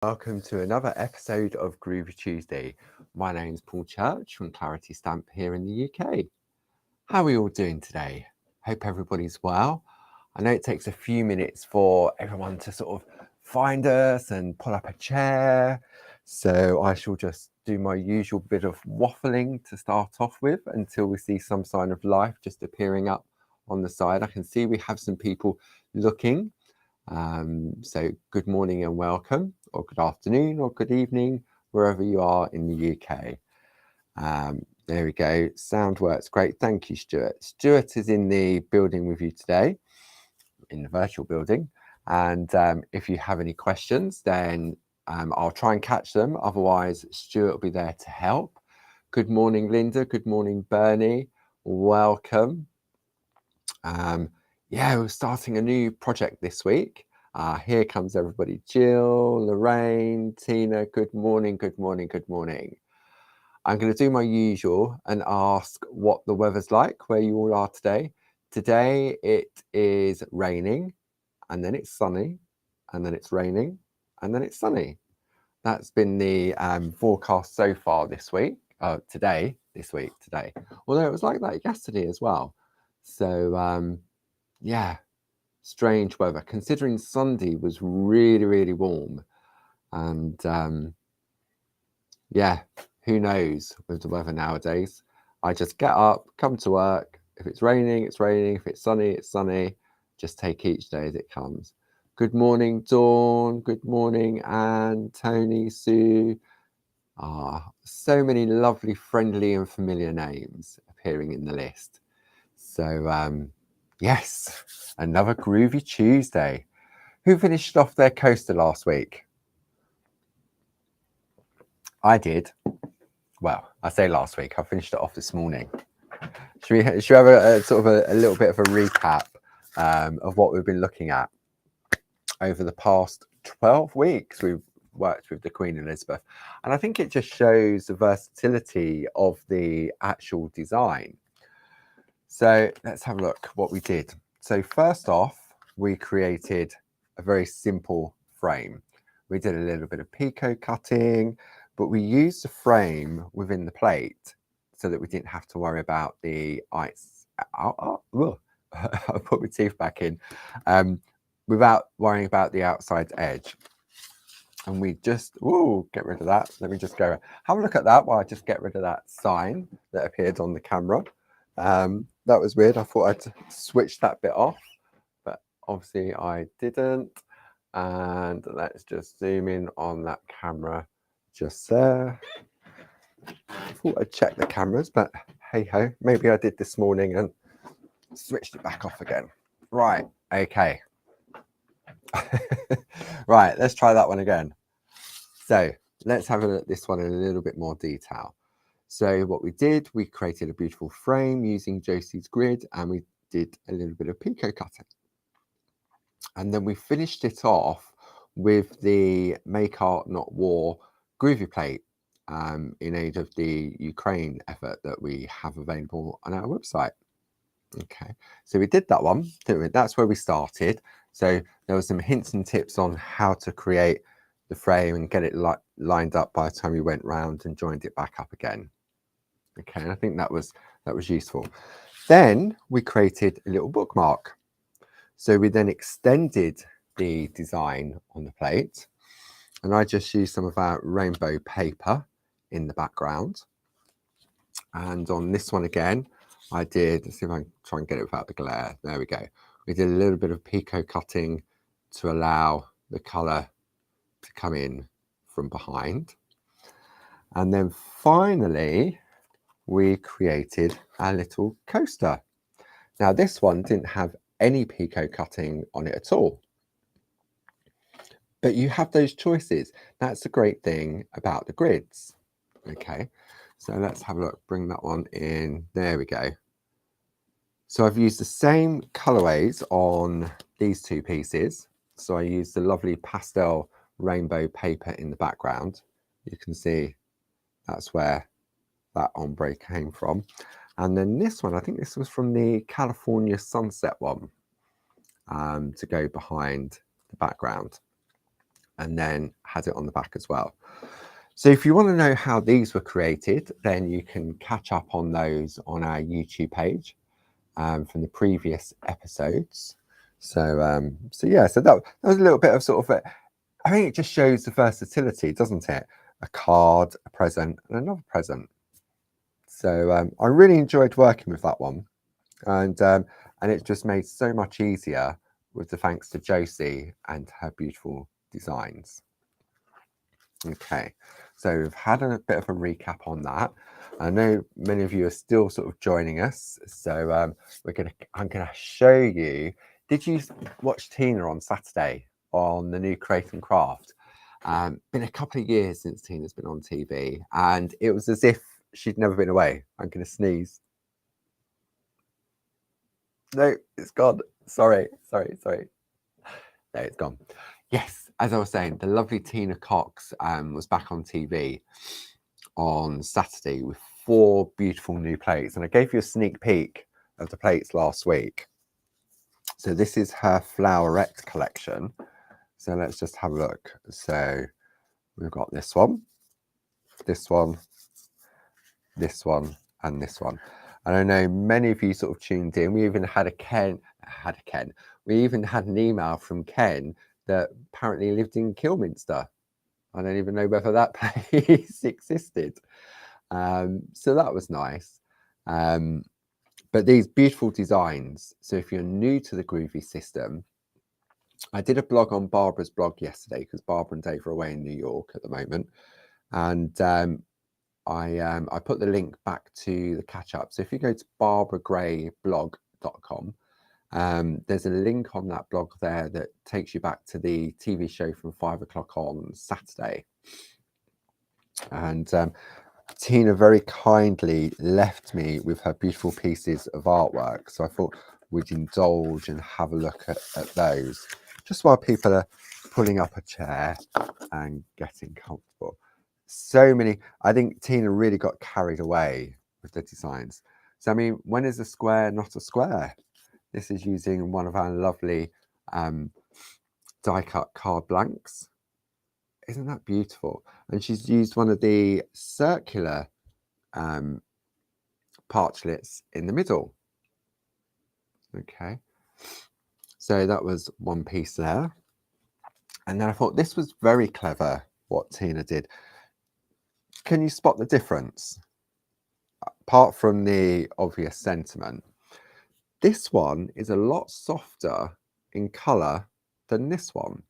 Welcome to another episode of Groovi Tuesday. My name's Paul Church from Clarity Stamp here in the UK. How are we all doing today? Hope everybody's well. I know it takes a few minutes for everyone to sort of find us and pull up a chair. So I shall just do my usual bit of waffling to start off with until we see some sign of life just appearing up on the side. I can see we have some people looking. So good morning and welcome, or good afternoon or good evening, wherever you are in the UK. There we go. Sound works great. Thank you, Stuart. Stuart is in the building with you today, in the virtual building. And if you have any questions, then I'll try and catch them. Otherwise, Stuart will be there to help. Good morning, Linda. Good morning, Bernie. Welcome. Yeah, we're starting a new project this week. Here comes everybody. Jill, Lorraine, Tina, good morning, good morning, good morning. I'm going to do my usual and ask what the weather's like where you all are today. Today it is raining, and then it's sunny, and then it's raining, and then it's sunny. That's been the forecast so far this week, today. Although it was like that yesterday as well. So, yeah, strange weather, considering Sunday was really, really warm. And yeah, who knows with the weather nowadays. I just get up, come to work. If it's raining, it's raining. If it's sunny, it's sunny. Just take each day as it comes. Good morning, Dawn. Good morning, Anne, Tony, Sue. So many lovely, friendly and familiar names appearing in the list. So, yes, another Groovy Tuesday. Who finished off their coaster last week? I did. Well, I say last week. I finished it off this morning. Should we have a sort of a little bit of a recap of what we've been looking at over the past 12 weeks? We've worked with the Queen Elizabeth, and I think it just shows the versatility of the actual design. So let's have a look what we did. So first off, we created a very simple frame. We did a little bit of picot cutting, but we used the frame within the plate so that we didn't have to worry about the ice. I'll put my teeth back in without worrying about the outside edge. And we just, get rid of that. Let me just go have a look at that while I just get rid of that sign that appeared on the camera. That was weird. I thought I'd switch that bit off, but obviously I didn't. And let's just zoom in on that camera just there. I thought I'd check the cameras, but hey ho, maybe I did this morning and switched it back off again. Right, okay. Right, let's try that one again. So let's have a look at this one in a little bit more detail. So what we did, we created a beautiful frame using Josie's grid, and we did a little bit of picot cutting. And then we finished it off with the Make Art Not War Groovi plate in aid of the Ukraine effort that we have available on our website. Okay, so we did that one. That's where we started. So there were some hints and tips on how to create the frame and get it lined up by the time we went round and joined it back up again. Okay, and I think that was useful. Then we created a little bookmark. So we then extended the design on the plate, and I just used some of our rainbow paper in the background. And on this one again, I did, let's see if I can try and get it without the glare. There we go. We did a little bit of picot cutting to allow the colour to come in from behind. And then finally, we created our little coaster. Now this one didn't have any picot cutting on it at all. But you have those choices. That's the great thing about the grids. Okay, so let's have a look, bring that one in. There we go. So I've used the same colorways on these two pieces. So I used the lovely pastel rainbow paper in the background. You can see that's where that ombre came from. And then this one, I think this was from the California sunset one to go behind the background. and then had it on the back as well. So if you want to know how these were created, then you can catch up on those on our YouTube page from the previous episodes. So yeah, so that was a little bit of sort of I think it just shows the versatility, doesn't it? A card, a present, and another present. So I really enjoyed working with that one, and it's just made so much easier with the thanks to Josie and her beautiful designs. Okay, so we've had a bit of a recap on that. I know many of you are still sort of joining us, so I'm gonna show you. Did you watch Tina on Saturday on the new Create and Craft? Been a couple of years since Tina's been on TV, and it was as if she'd never been away. I'm gonna sneeze. No, it's gone. Sorry. No, it's gone. Yes, as I was saying, the lovely Tina Cox was back on TV on Saturday with 4 beautiful new plates, and I gave you a sneak peek of the plates last week. So this is her flowerette collection. So let's just have a look. So we've got this one, this one, this one, and this one. And I know many of you sort of tuned in. We even had we even had an email from Ken that apparently lived in Kilminster. I don't even know whether that place existed. So that was nice. But these beautiful designs. So if you're new to the Groovi system, I did a blog on Barbara's blog yesterday because Barbara and Dave are away in New York at the moment. And I put the link back to the catch up. So if you go to barbaragrayblog.com, there's a link on that blog there that takes you back to the TV show from 5 o'clock on Saturday. And Tina very kindly left me with her beautiful pieces of artwork. So I thought we'd indulge and have a look at those just while people are pulling up a chair and getting comfortable. So many, I think Tina really got carried away with the designs. So, I mean, when is a square not a square? This is using one of our lovely die cut card blanks. Isn't that beautiful? And she's used one of the circular parchlets in the middle. Okay, so that was one piece there. And then I thought this was very clever what Tina did. Can you spot the difference? Apart from the obvious sentiment, this one is a lot softer in colour than this one.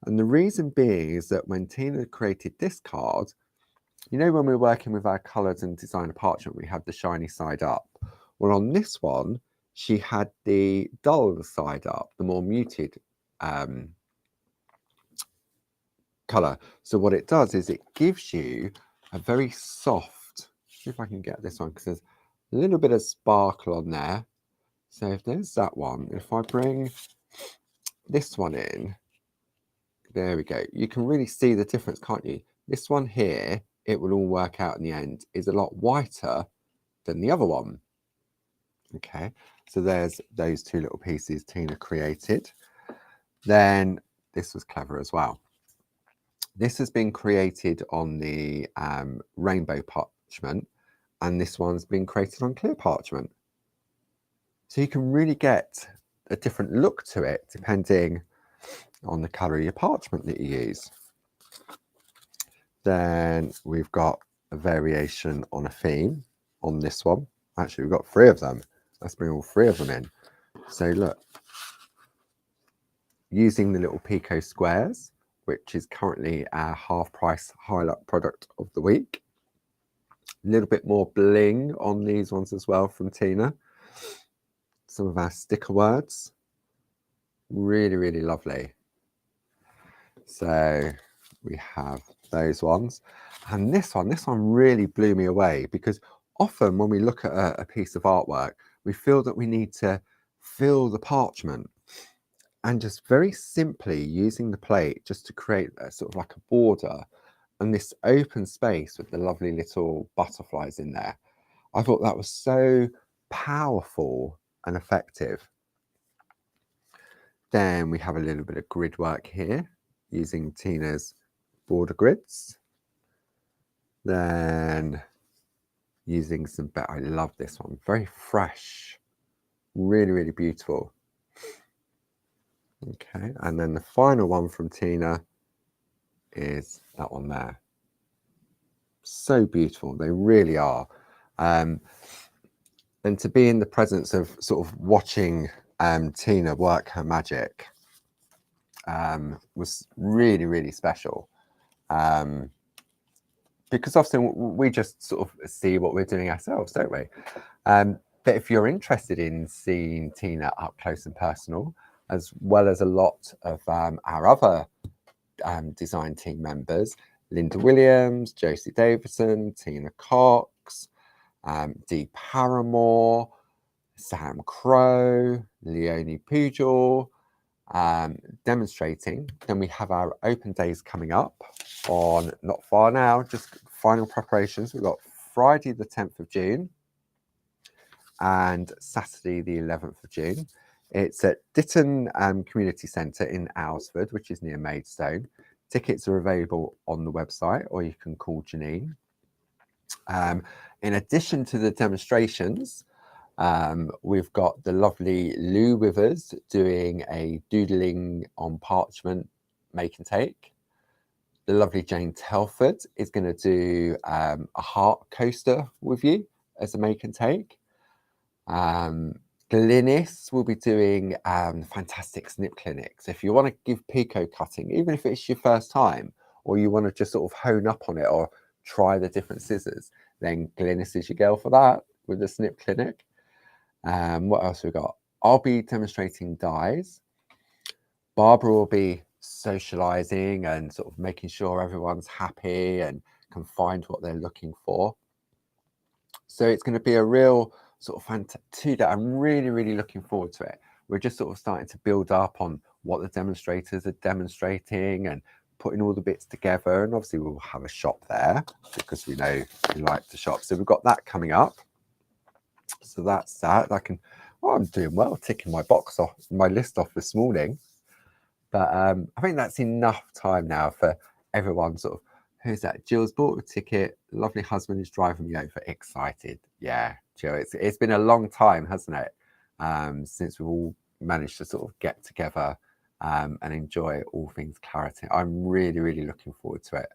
And the reason being is that when Tina created this card, you know, when we're working with our coloured and designer parchment, we have the shiny side up. Well, on this one, she had the dull side up, the more muted colour. So what it does is it gives you a very soft, see if I can get this one, because there's a little bit of sparkle on there. So if there's that one, if I bring this one in, there we go. You can really see the difference, can't you? This one here, it will all work out in the end, is a lot whiter than the other one. Okay, so there's those 2 little pieces Tina created. Then this was clever as well. This has been created on the rainbow parchment, and this one's been created on clear parchment. So you can really get a different look to it depending on the colour of your parchment that you use. Then we've got a variation on a theme on this one. Actually, we've got 3 of them. Let's bring all 3 of them in. So look, using the little Pico squares, which is currently our half price highlight product of the week. A little bit more bling on these ones as well from Tina. Some of our sticker words. Really, really lovely. So we have those ones. And this one really blew me away, because often when we look at a piece of artwork, we feel that we need to fill the parchment. And just very simply using the plate just to create a sort of like a border and this open space with the lovely little butterflies in there. I thought that was so powerful and effective. Then we have a little bit of grid work here using Tina's border grids. Then using some, I love this one, very fresh, really, really beautiful. Okay, and then the final one from Tina is that one there. So beautiful, they really are. And to be in the presence of sort of watching Tina work her magic was really, really special. Because often we just sort of see what we're doing ourselves, don't we? But if you're interested in seeing Tina up close and personal, as well as a lot of our other design team members, Linda Williams, Josie Davidson, Tina Cox, Dee Paramore, Sam Crow, Leonie Pujol, demonstrating, then we have our open days coming up on not far now, just final preparations. We've got Friday the 10th of June and Saturday the 11th of June. It's at Ditton Community Centre in Alresford, which is near Maidstone. Tickets are available on the website, or you can call Janine. In addition to the demonstrations, we've got the lovely Lou Withers doing a doodling on parchment make and take. The lovely Jane Telford is going to do a heart coaster with you as a make and take. Glynis will be doing fantastic snip clinics. If you want to give picot cutting, even if it's your first time, or you want to just sort of hone up on it or try the different scissors, then Glynis is your girl for that with the snip clinic. What else we got? I'll be demonstrating dies. Barbara will be socializing and sort of making sure everyone's happy and can find what they're looking for. So it's going to be a real sort of fantastic day. I'm really, really looking forward to it. We're just sort of starting to build up on what the demonstrators are demonstrating and putting all the bits together. And obviously we'll have a shop there because we know we like to shop. So we've got that coming up. So that's that. I'm doing well, ticking my box off, my list off this morning. But I think that's enough time now for everyone sort of, who's that? Jill's bought a ticket. Lovely husband is driving me over. Excited. Yeah, Jill, it's been a long time, hasn't it? Since we've all managed to sort of get together and enjoy all things clarity. I'm really, really looking forward to it.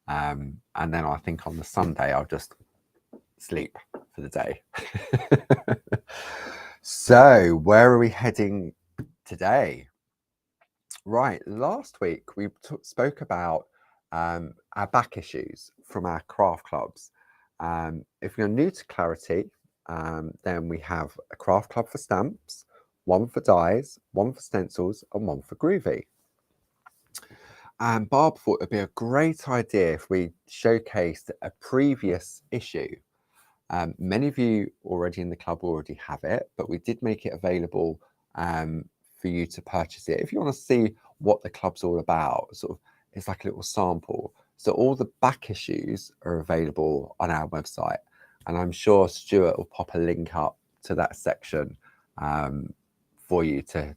And then I think on the Sunday, I'll just sleep for the day. So where are we heading today? Right, last week we spoke about our back issues from our craft clubs. If you're new to Clarity, then we have a craft club for stamps, one for dies, one for stencils, and one for Groovi. And Barb thought it'd be a great idea if we showcased a previous issue. Many of you already in the club already have it, but we did make it available for you to purchase it. If you want to see what the club's all about, sort of, it's like a little sample. So all the back issues are available on our website, and I'm sure Stuart will pop a link up to that section for you to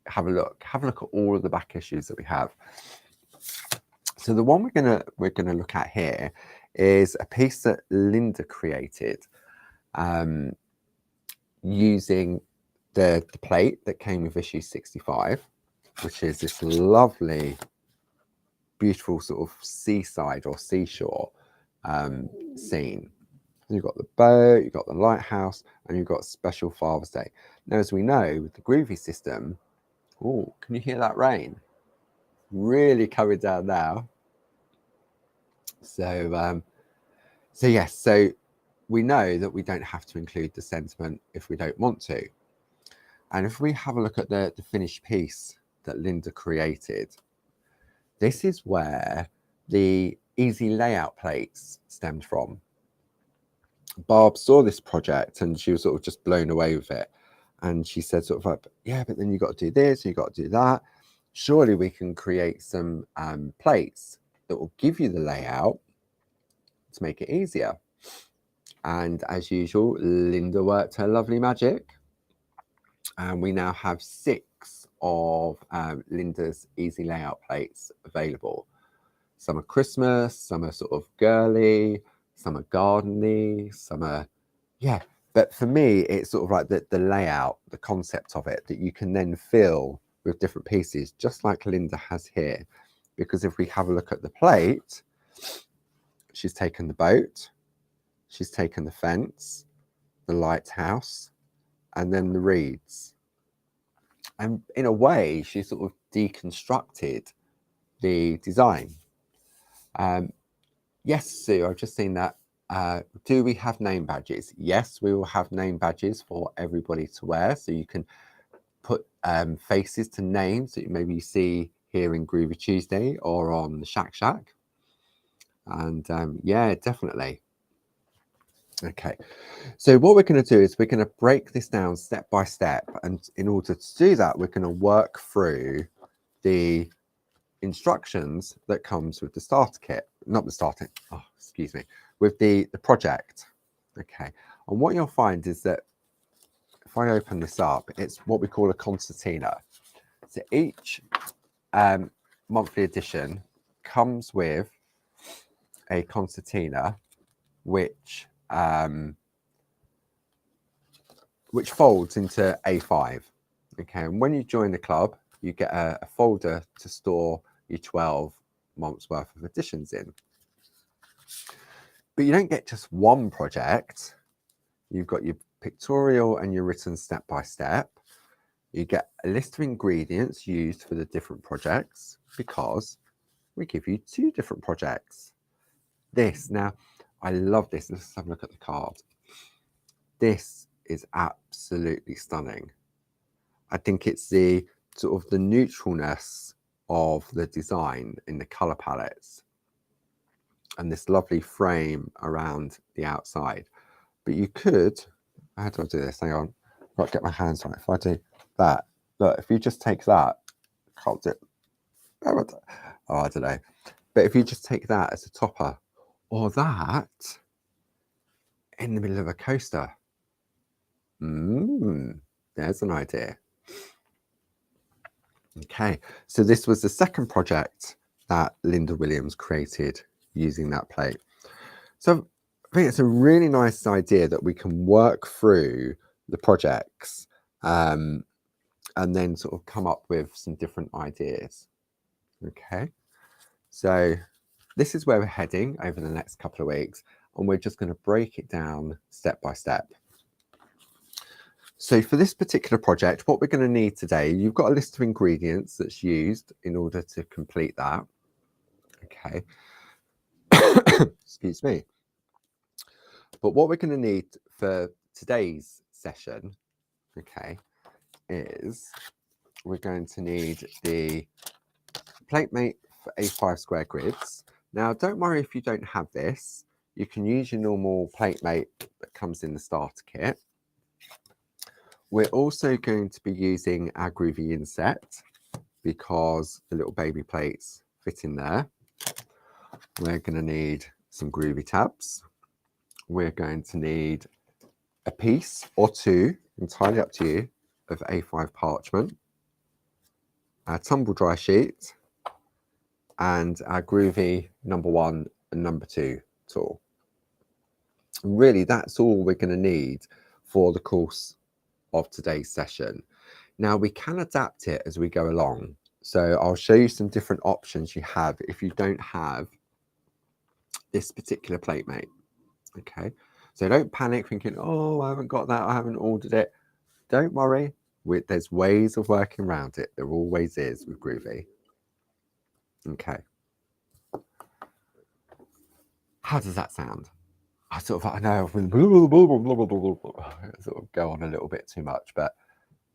have a look. Have a look at all of the back issues that we have. So the one we're gonna look at here is a piece that Linda created using the plate that came with issue 65, which is this lovely, beautiful sort of seaside or seashore scene. You've got the boat, you've got the lighthouse, and you've got Special Father's Day. Now, as we know, with the Groovi system, oh, can you hear that rain? Really coming down now. So yes, so we know that we don't have to include the sentiment if we don't want to. And if we have a look at the finished piece that Linda created, this is where the easy layout plates stemmed from. Barb saw this project and she was sort of just blown away with it. And she said sort of like, yeah, but then you got to do this, you got to do that. Surely we can create some plates that will give you the layout to make it easier. And as usual, Linda worked her lovely magic. And we now have 6 of Linda's easy layout plates available. Some are Christmas, some are sort of girly, some are gardeny, some are, yeah. But for me, it's sort of like the layout, the concept of it that you can then fill with different pieces, just like Linda has here. Because if we have a look at the plate, she's taken the boat, she's taken the fence, the lighthouse, and then the reeds. And in a way, she sort of deconstructed the design. Yes, Sue, I've just seen that. Do we have name badges? Yes, we will have name badges for everybody to wear. So you can put faces to names that maybe you see here in Groovi Tuesday or on the Shack Shack. And yeah, definitely. Okay, so what we're going to do is we're going to break this down step by step. And in order to do that, we're going to work through the instructions that comes with the starter kit, not the starter, oh, excuse me, with the project. Okay, and what you'll find is that if I open this up, it's what we call a concertina. So each monthly edition comes with a concertina which folds into A5. Okay, and when you join the club, you get a folder to store your 12 months worth of editions in. But you don't get just one project. You've got your pictorial and your written step by step. You get a list of ingredients used for the different projects because we give you 2 different projects. This, now, I love this. Let's have a look at the card. This is absolutely stunning. I think it's the sort of the neutralness of the design in the color palettes and this lovely frame around the outside. But you could, how do I do this? Hang on, I've got to get my hands on it. If I do that, look, if you just take that, can't do it. Oh, I don't know. But if you just take that as a topper, or that in the middle of a coaster, there's an idea. Okay, so this was the second project that Linda Williams created using that plate. So I think it's a really nice idea that we can work through the projects and then sort of come up with some different ideas. Okay, so this is where we're heading over the next couple of weeks, and we're just going to break it down step by step. So for this particular project, what we're going to need today, you've got a list of ingredients that's used in order to complete that. Okay. Excuse me. But what we're going to need for today's session, okay, is we're going to need the PlateMate for A5 square grids. Now, don't worry if you don't have this. You can use your normal PlateMate that comes in the starter kit. We're also going to be using our Groovi inset because the little baby plates fit in there. We're going to need some Groovi tabs. We're going to need a piece or 2, entirely up to you, of A5 parchment, our tumble dry sheet, and our Groovi number 1 and number 2 tool. And really, that's all we're going to need for the course of today's session. Now, we can adapt it as we go along. So I'll show you some different options you have if you don't have this particular PlateMate. Okay, so don't panic thinking, oh, I haven't got that, I haven't ordered it. Don't worry, there's ways of working around it. There always is with Groovi. Okay, how does that sound? I sort of, I know I've been sort of go on a little bit too much, but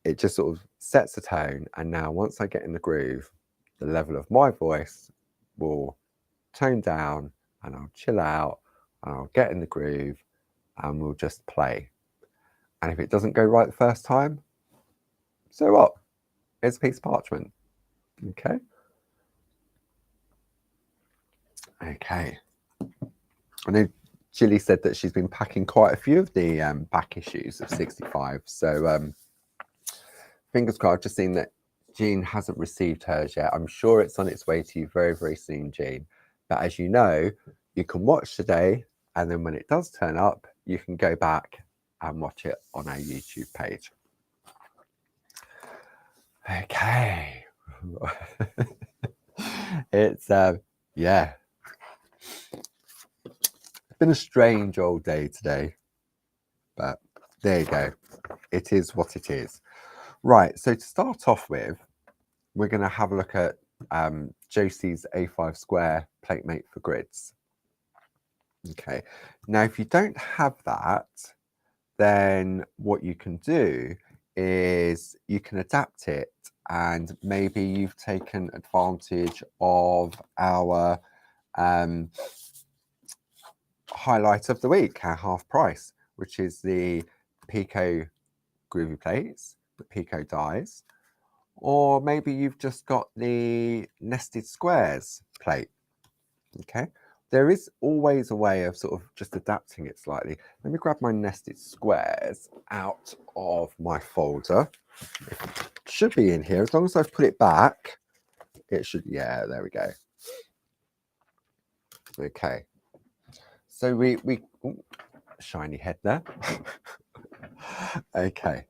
it just sort of sets the tone. And now once I get in the groove, the level of my voice will tone down and I'll chill out and I'll get in the groove and we'll just play. And if it doesn't go right the first time, so what? It's a piece of parchment. Okay. Okay. I know Gilly said that she's been packing quite a few of the back issues of 65. So fingers crossed. I've just seen that Jean hasn't received hers yet. I'm sure it's on its way to you very, very soon, Jean. But as you know, you can watch today, and then when it does turn up, you can go back and watch it on our YouTube page. Okay. It's, yeah. It's been a strange old day today, but there you go. It is what it is. Right, so to start off with, we're going to have a look at Josie's A5 square plate mate for grids. Okay, now if you don't have that, then what you can do is you can adapt it, and maybe you've taken advantage of our highlight of the week, our half price, which is the Pico Groovi plates, the Pico dies, or maybe you've just got the nested squares plate. Okay, there is always a way of sort of just adapting it slightly. Let me grab my nested squares out of my folder. It should be in here. As long as I've put it back, it should, yeah, there we go. Okay, so we ooh, shiny head there. Okay,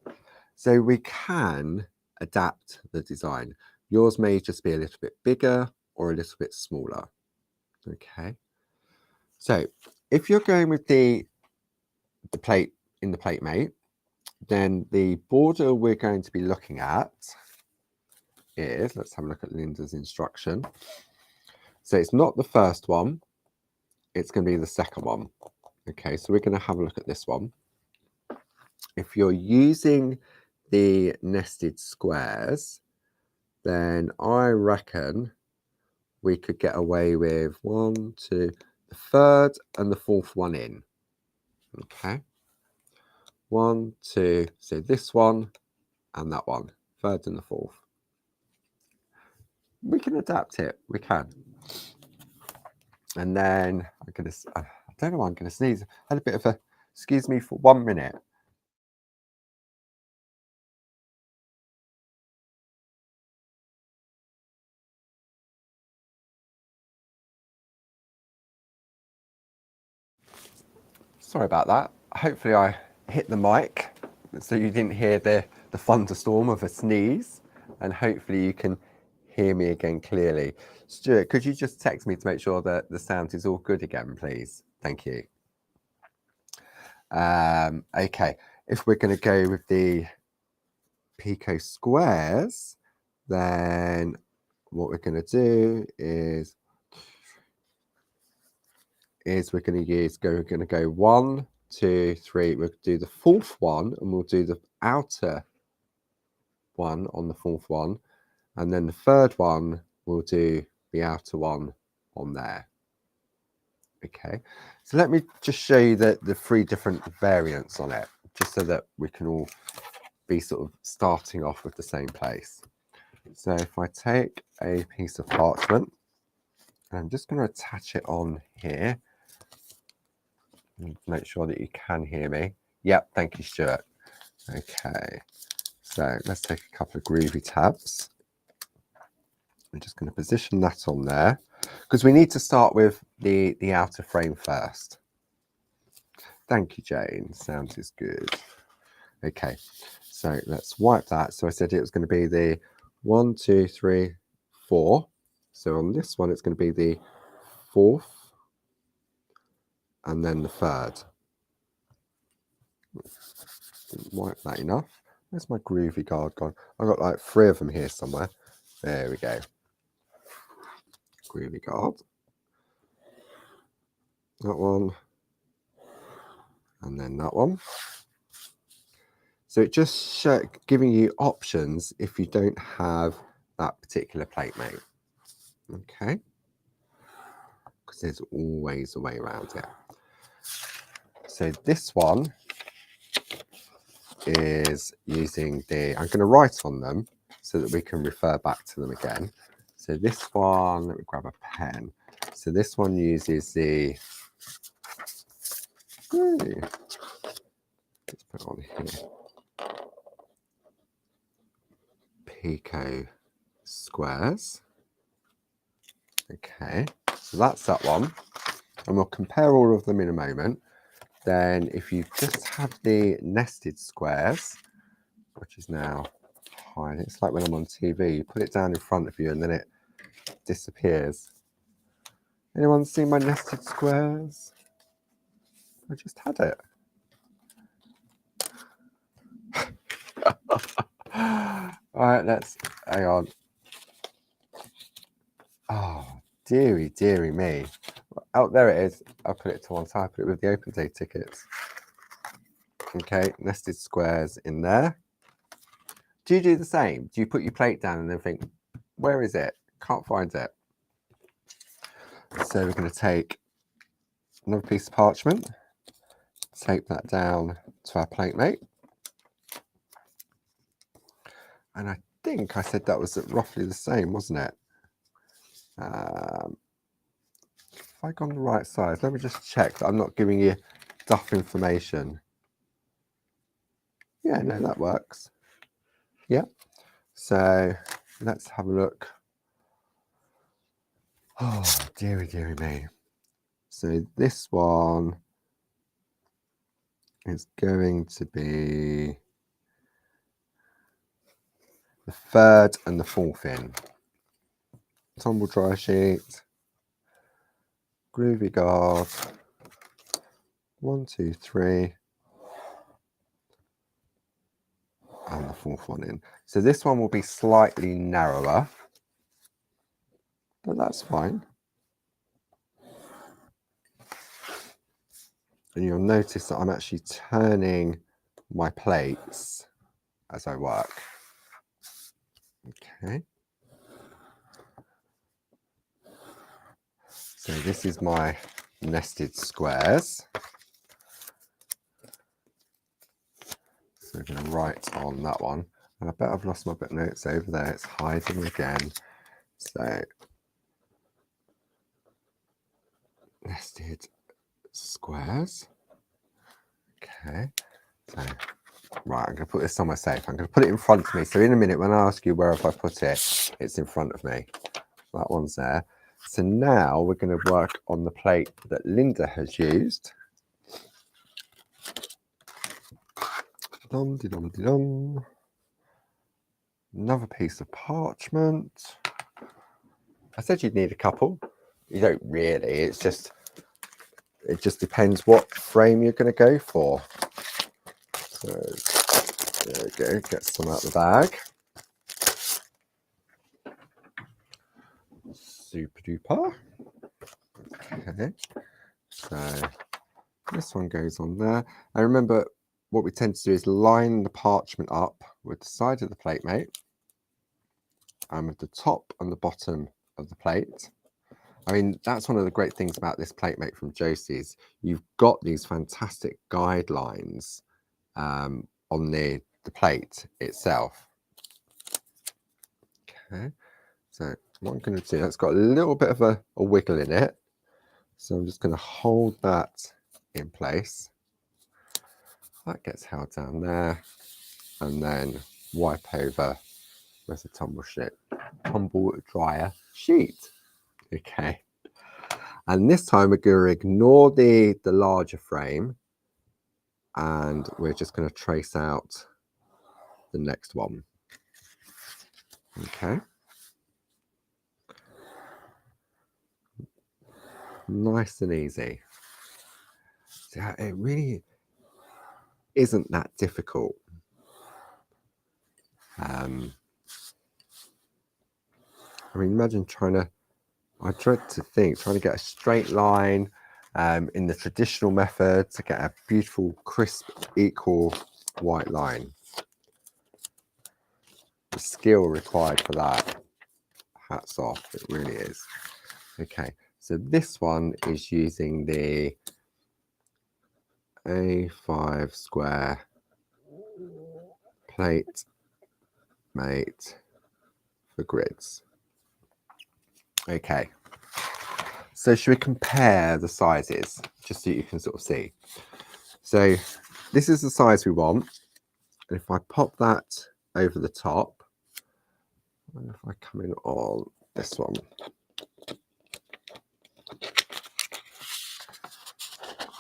so we can adapt the design. Yours may just be a little bit bigger or a little bit smaller. Okay, so if you're going with the plate in the plate mate, then the border we're going to be looking at is, let's have a look at Linda's instruction. So it's not the first one, it's going to be the second one. Okay, so we're going to have a look at this one. If you're using the nested squares, then I reckon we could get away with 1, 2, the third and the fourth one in. Okay, 1, 2, so this one and that one, third and the fourth. We can adapt it, we can. And then I'm gonna, I don't know why I'm gonna sneeze. I had a bit of a, excuse me for 1 minute. Sorry about that. Hopefully I hit the mic so you didn't hear the thunderstorm of a sneeze, and hopefully you can hear me again clearly. Stuart, could you just text me to make sure that the sound is all good again, please? Thank you. Okay, if we're going to go with the Pico squares, then what we're going to do is we're going to use, we're going to go 1, 2, 3. We'll do the fourth one, and we'll do the outer one on the fourth one, and then the third one we'll do the outer one on there. Okay, so let me just show you the 3 different variants on it, just so that we can all be sort of starting off with the same place. So if I take a piece of parchment, I'm just going to attach it on here. Make sure that you can hear me. Yep, thank you, Stuart. Okay, so let's take a couple of Groovi tabs. I'm just going to position that on there because we need to start with the outer frame first. Thank you, Jane. Sound is good. Okay, so let's wipe that. So I said it was going to be the 1, 2, 3, 4. So on this one, it's going to be the fourth and then the third. Didn't wipe that enough. Where's my Groovi guard gone? I've got like 3 of them here somewhere. There we go. Groovi guard. That one. And then that one. So it just giving you options if you don't have that particular plate mate. Okay. Because there's always a way around it. So this one is using the, I'm going to write on them so that we can refer back to them again. So this one, let me grab a pen. So this one uses the, let's put it on here, Pico squares. Okay, so that's that one. And we'll compare all of them in a moment. Then if you just have the nested squares, which is now hiding, it's like when I'm on TV, you put it down in front of you and then it disappears. Anyone seen my nested squares? I just had it. All right, let's, hang on. Oh, dearie, dearie me. Oh, there it is. I'll put it to one side, put it with the open day tickets. Okay, nested squares in there. Do you do the same? Do you put your plate down and then think, where is it? Can't find it. So we're going to take another piece of parchment, tape that down to our plate mate. And I think I said that was roughly the same, wasn't it? If I go on the right side, let me just check that I'm not giving you duff information. Yeah, no, that works. Yeah. So let's have a look. Oh, dearie, dearie me. So this one is going to be the third and the fourth in. Tumble dry sheet, Groovi guard, 1, 2, 3, and the fourth one in. So this one will be slightly narrower, but that's fine. And you'll notice that I'm actually turning my plates as I work. Okay. So this is my nested squares. So we're going to write on that one. And I bet I've lost my bit notes over there. It's hiding again. So nested squares. Okay. So right, I'm going to put this somewhere safe. I'm going to put it in front of me. So in a minute, when I ask you where have I put it, it's in front of me. That one's there. So now we're going to work on the plate that Linda has used. Dum-de-dum-de-dum. Another piece of parchment. I said you'd need a couple. You don't really. It just depends what frame you're going to go for. So there we go. Get some out of the bag. Super duper. Okay. So this one goes on there. And remember, what we tend to do is line the parchment up with the side of the plate mate and with the top and the bottom of the plate. I mean, that's one of the great things about this plate mate from Josie's. You've got these fantastic guidelines on the plate itself. Okay, so what I'm going to do, that's got a little bit of a wiggle in it. So I'm just going to hold that in place. That gets held down there, and then wipe over with a tumble dryer sheet. Okay, and this time we're going to ignore the larger frame, and we're just going to trace out the next one. Okay, nice and easy. So it really isn't that difficult. I mean, imagine trying to get a straight line in the traditional method to get a beautiful, crisp, equal white line. The skill required for that, hats off, it really is. Okay, so this one is using the A5 square plate mate for grids. Okay, so should we compare the sizes just so you can sort of see? So this is the size we want, and if I pop that over the top, And if I come in on this one,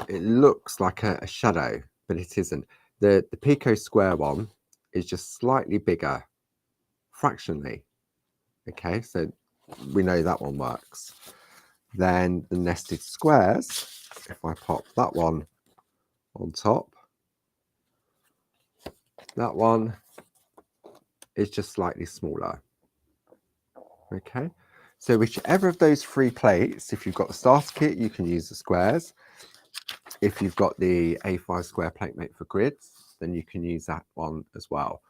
it looks like a shadow, but it isn't. The Pico square one is just slightly bigger, fractionally. Okay, so we know that one works. Then the nested squares, if I pop that one on top, that one is just slightly smaller. Okay, so whichever of those 3 plates, if you've got the starter kit, you can use the squares. If you've got the A5 square plate mate for grids, then you can use that one as well.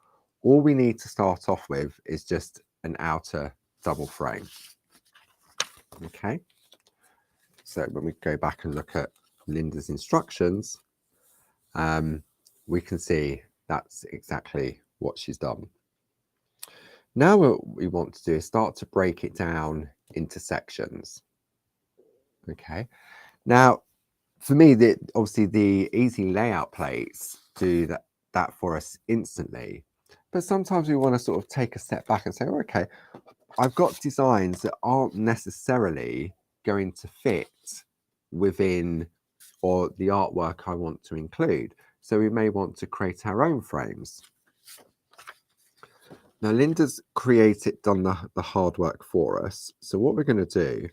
All we need to start off with is just an outer double frame. Okay, so when we go back and look at Linda's instructions, we can see that's exactly what she's done. Now what we want to do is start to break it down into sections. Okay, now for me, obviously the easy layout plates do that for us instantly, but sometimes we want to sort of take a step back and say, oh, okay, I've got designs that aren't necessarily going to fit within or the artwork I want to include. So we may want to create our own frames. Now Linda's done the hard work for us. So what we're going to do,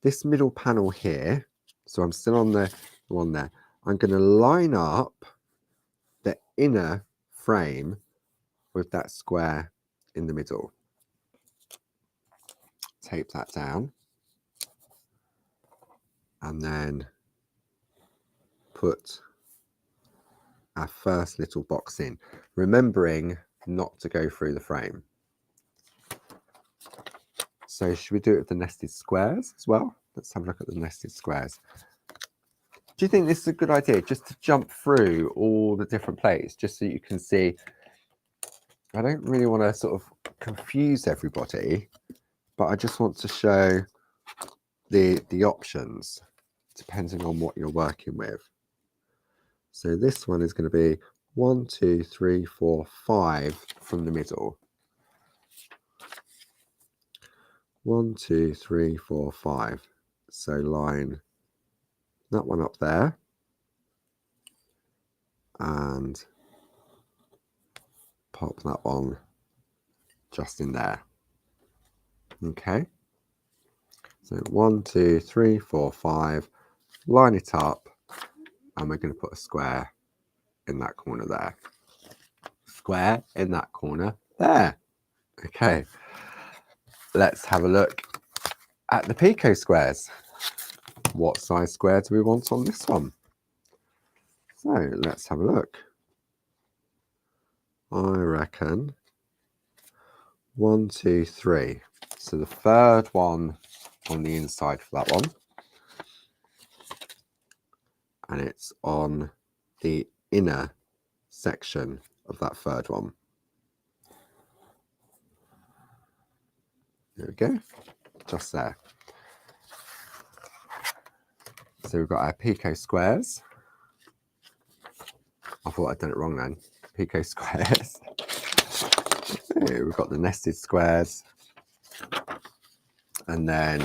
this middle panel here, so I'm still on the one there, I'm going to line up the inner frame with that square in the middle. Tape that down. And then put our first little box in, remembering not to go through the frame. So should we do it with the nested squares as well? Let's have a look at the nested squares. Do you think this is a good idea, just to jump through all the different plates, just so you can see? I don't really want to sort of confuse everybody, but I just want to show the options depending on what you're working with. So this one is going to be 1, 2, 3, 4, 5 from the middle. 1, 2, 3, 4, 5. So line that one up there and pop that one just in there. Okay. So 1, 2, 3, 4, 5. Line it up, and we're going to put a square in that corner there. Square in that corner there. Okay. Let's have a look at the Pico squares. What size square do we want on this one? So let's have a look. I reckon 1, 2, 3. So the third one on the inside for that one. And it's on the inner section of that third one. There we go, just there. So we've got our Pico squares. I thought I'd done it wrong then. Pico squares. Here we've got the nested squares. And then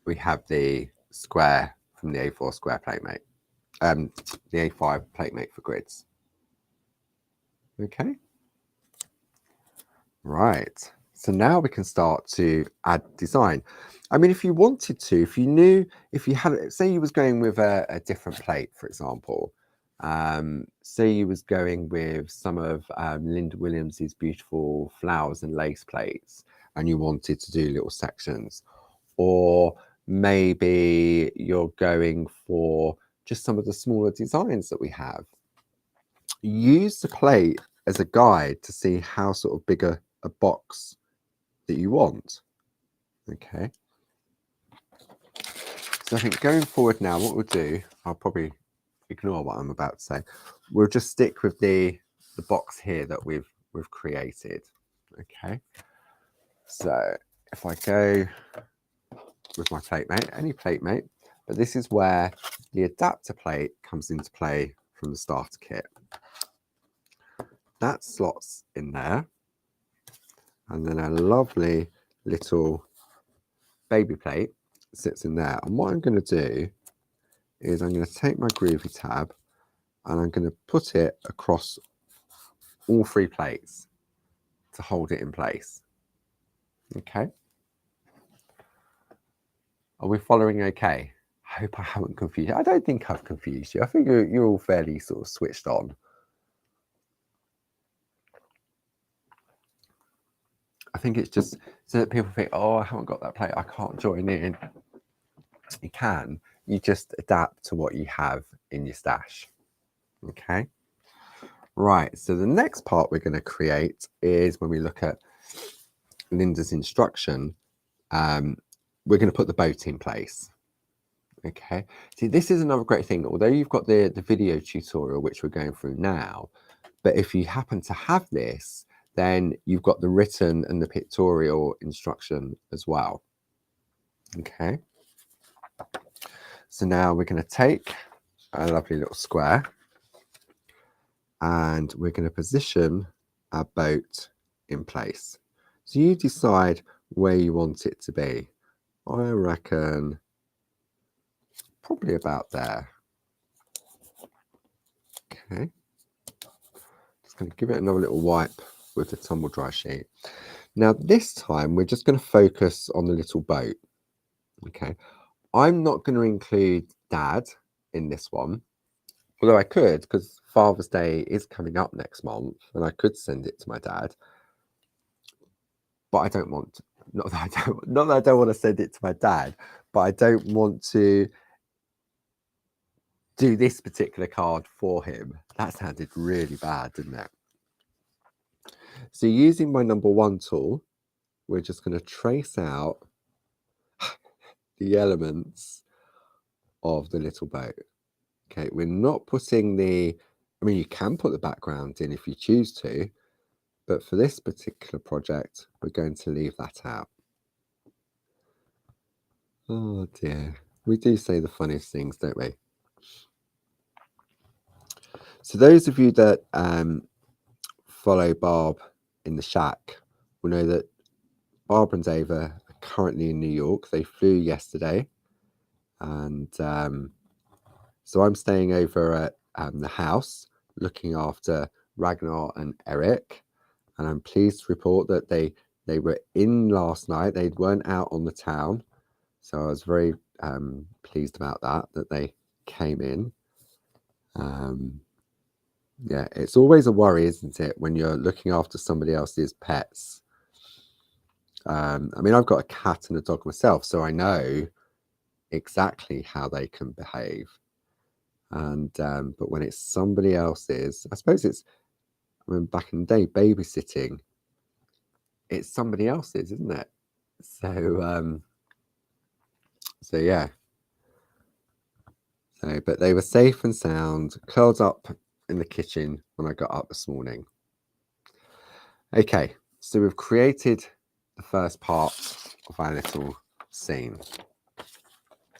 we have the square from the A4 square plate mate. The A5 plate mate for grids. Okay. Right. So now we can start to add design. I mean, if you wanted to, if you had, say you was going with a different plate, for example, say you was going with some of Linda Williams's beautiful flowers and lace plates, and you wanted to do little sections, or maybe you're going for just some of the smaller designs that we have. Use the plate as a guide to see how sort of bigger a box that you want. Okay. So I think going forward now, what we'll do, I'll probably ignore what I'm about to say. We'll just stick with the box here that we've created. Okay. So if I go with my plate mate, any plate mate, but this is where the adapter plate comes into play from the starter kit. that slots in there. And then a lovely little baby plate sits in there. And what I'm going to do is I'm going to take my Groovi tab and I'm going to put it across all 3 plates to hold it in place. Okay. Are we following okay? I hope I haven't confused you. I don't think I've confused you. I think you're all fairly sort of switched on. I think it's just so that people think, oh, I haven't got that plate, I can't join in. You can, you just adapt to what you have in your stash. Okay. Right, so the next part we're going to create is when we look at Linda's instruction, we're going to put the boat in place. Okay, see, this is another great thing. Although you've got the video tutorial, which we're going through now, but if you happen to have this, then you've got the written and the pictorial instruction as well. Okay, so now we're going to take a lovely little square and we're going to position our boat in place. So you decide where you want it to be. I reckon probably about there. Okay, just going to give it another little wipe with the tumble dry sheet. Now this time we're just going to focus on the little boat. Okay, I'm not going to include Dad in this one, although I could, because Father's Day is coming up next month and I could send it to my dad, but I don't want to. Not that I don't want to send it to my dad, but I don't want to do this particular card for him. That sounded really bad, didn't it? So using my number 1 tool, we're just going to trace out the elements of the little boat. Okay, we're not putting I mean, you can put the background in if you choose to, but for this particular project, we're going to leave that out. Oh dear, we do say the funniest things, don't we? So those of you that follow Barb in the shack will know that Barbara and Dave are currently in New York. They flew yesterday, and so I'm staying over at the house looking after Ragnar and Eric, and I'm pleased to report that they were in last night. They weren't out on the town, so I was very pleased about that they came in. Yeah, it's always a worry, isn't it, when you're looking after somebody else's pets. I mean, I've got a cat and a dog myself, so I know exactly how they can behave. And but when it's somebody else's, I suppose it's, I mean, back in the day, babysitting, it's somebody else's, isn't it? So so yeah. So, but they were safe and sound, curled up in the kitchen when I got up this morning. Okay, so we've created the first part of our little scene.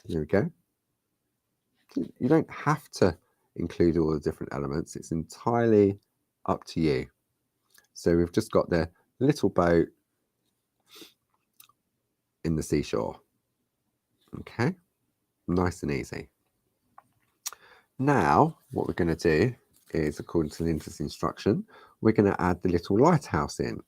There we go. You don't have to include all the different elements. It's entirely up to you. So we've just got the little boat in the seashore. Okay, nice and easy. Now, what we're going to do is, according to Linda's instruction, we're going to add the little lighthouse in.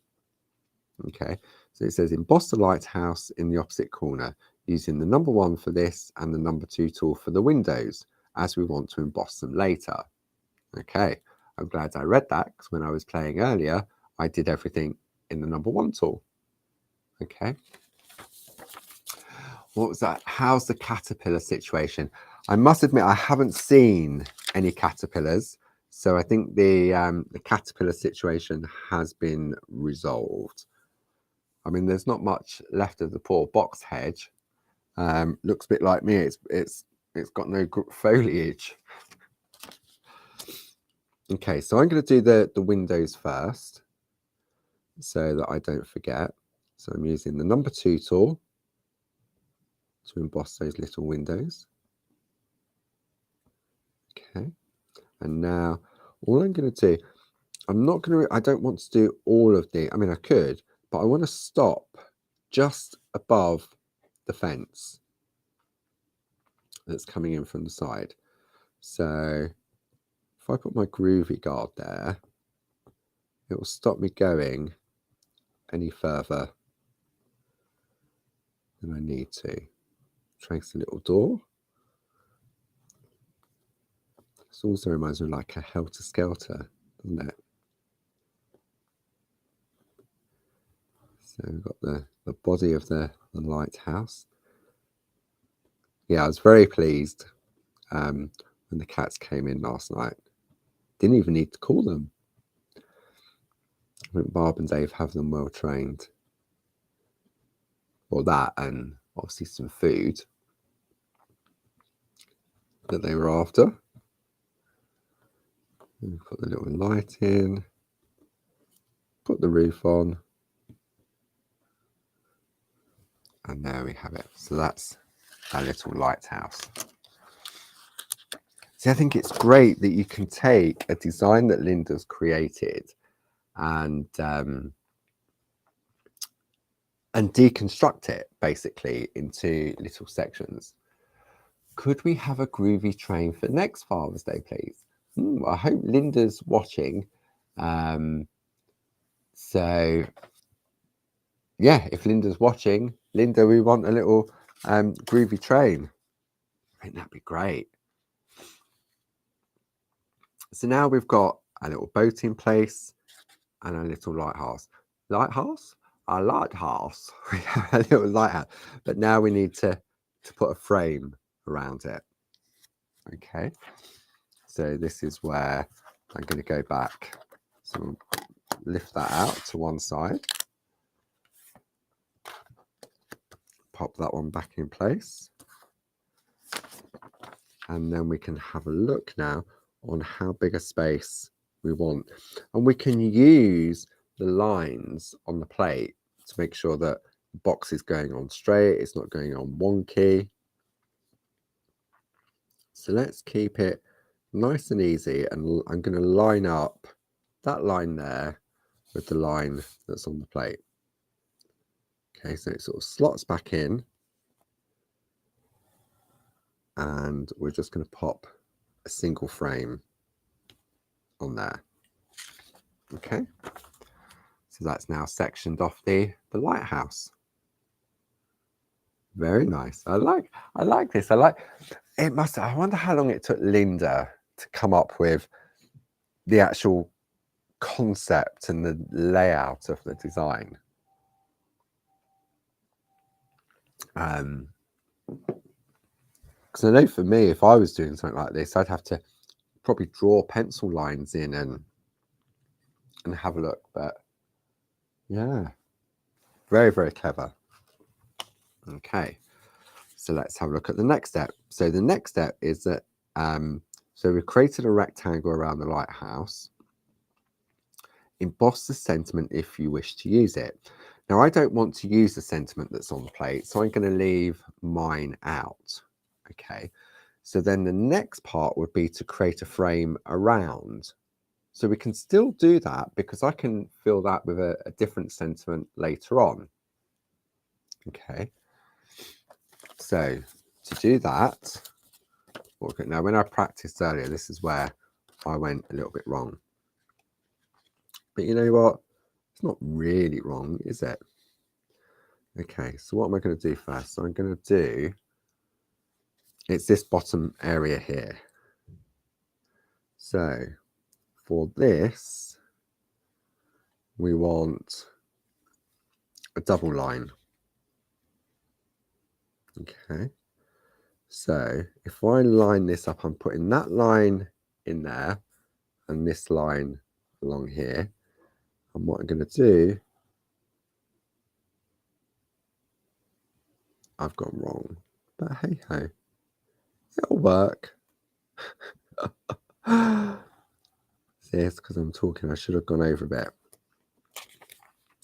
Okay, so it says emboss the lighthouse in the opposite corner using the number 1 for this and the number 2 tool for the windows, as we want to emboss them later. Okay, I'm glad I read that, because when I was playing earlier, I did everything in the number 1 tool. Okay. What was that? How's the caterpillar situation? I must admit, I haven't seen any caterpillars, so I think the caterpillar situation has been resolved. I mean, there's not much left of the poor box hedge. Looks a bit like me. It's got no foliage. Okay, so I'm going to do the windows first, so that I don't forget. So I'm using the number 2 tool to emboss those little windows. Okay, and now all I'm going to do, I don't want to do all of the, I mean, I could, but I want to stop just above the fence that's coming in from the side. So if I put my groovy guard there, it will stop me going any further than I need to. Trace a little door. This also reminds me of like a helter-skelter, doesn't it? So we've got the body of the lighthouse. Yeah, I was very pleased when the cats came in last night. Didn't even need to call them. I think Barb and Dave have them well trained. Well, that and obviously some food that they were after. And put the little light in, put the roof on, and there we have it. So that's our little lighthouse. See, I think it's great that you can take a design that Linda's created and deconstruct it basically into little sections. Could we have a groovy train for next Father's Day, please? I hope Linda's watching. So yeah, if Linda's watching, Linda, we want a little groovy train. I think that'd be great. So now we've got a little boat in place and a little lighthouse. Lighthouse? A lighthouse. We have a little lighthouse, but now we need to put a frame around it. Okay, so this is where I'm going to go back. So lift that out to one side. Pop that one back in place. And then we can have a look now on how big a space we want. And we can use the lines on the plate to make sure that the box is going on straight, it's not going on wonky. So let's keep it nice and easy, and I'm going to line up that line there with the line that's on the plate. Okay, so it sort of slots back in, and we're just going to pop a single frame on there. Okay, so that's now sectioned off the lighthouse. Very nice. I like this. I wonder how long it took Linda to come up with the actual concept and the layout of the design. Because I know for me, if I was doing something like this, I'd have to probably draw pencil lines in and have a look. But yeah, very, very clever. Okay, so let's have a look at the next step. So the next step is that so we've created a rectangle around the lighthouse. Emboss the sentiment if you wish to use it. Now, I don't want to use the sentiment that's on the plate, so I'm going to leave mine out. Okay, so then the next part would be to create a frame around. So we can still do that because I can fill that with a different sentiment later on. Okay, so to do that, now when I practiced earlier, this is where I went a little bit wrong. But you know what? It's not really wrong, is it? Okay, so what am I going to do first? So I'm going to do, it's this bottom area here. So for this, we want a double line. Okay, so if I line this up, I'm putting that line in there and this line along here. And what I'm going to do, I've gone wrong, but hey ho, it'll work. See, it's because I'm talking, I should have gone over a bit.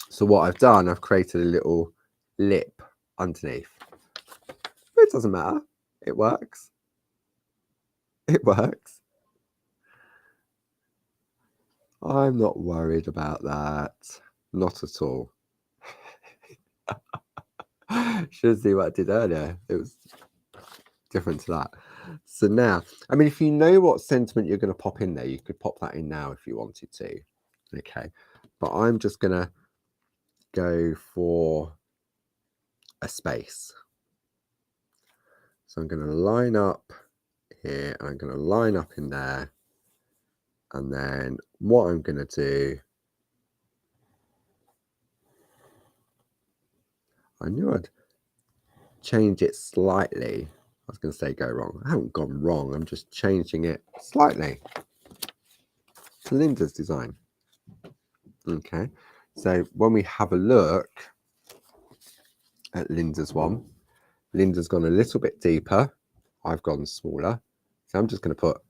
So what I've done, I've created a little lip underneath. But it doesn't matter, it works. It works. I'm not worried about that. Not at all. Should see what I did earlier. It was different to that. So now, I mean, if you know what sentiment you're going to pop in there, you could pop that in now if you wanted to. Okay. But I'm just going to go for a space. So I'm going to line up here, and I'm going to line up in there. And then what I'm going to do, I knew I'd change it slightly. I was going to say go wrong. I haven't gone wrong. I'm just changing it slightly to Linda's design. Okay. So when we have a look at Linda's one, Linda's gone a little bit deeper. I've gone smaller. So I'm just going to put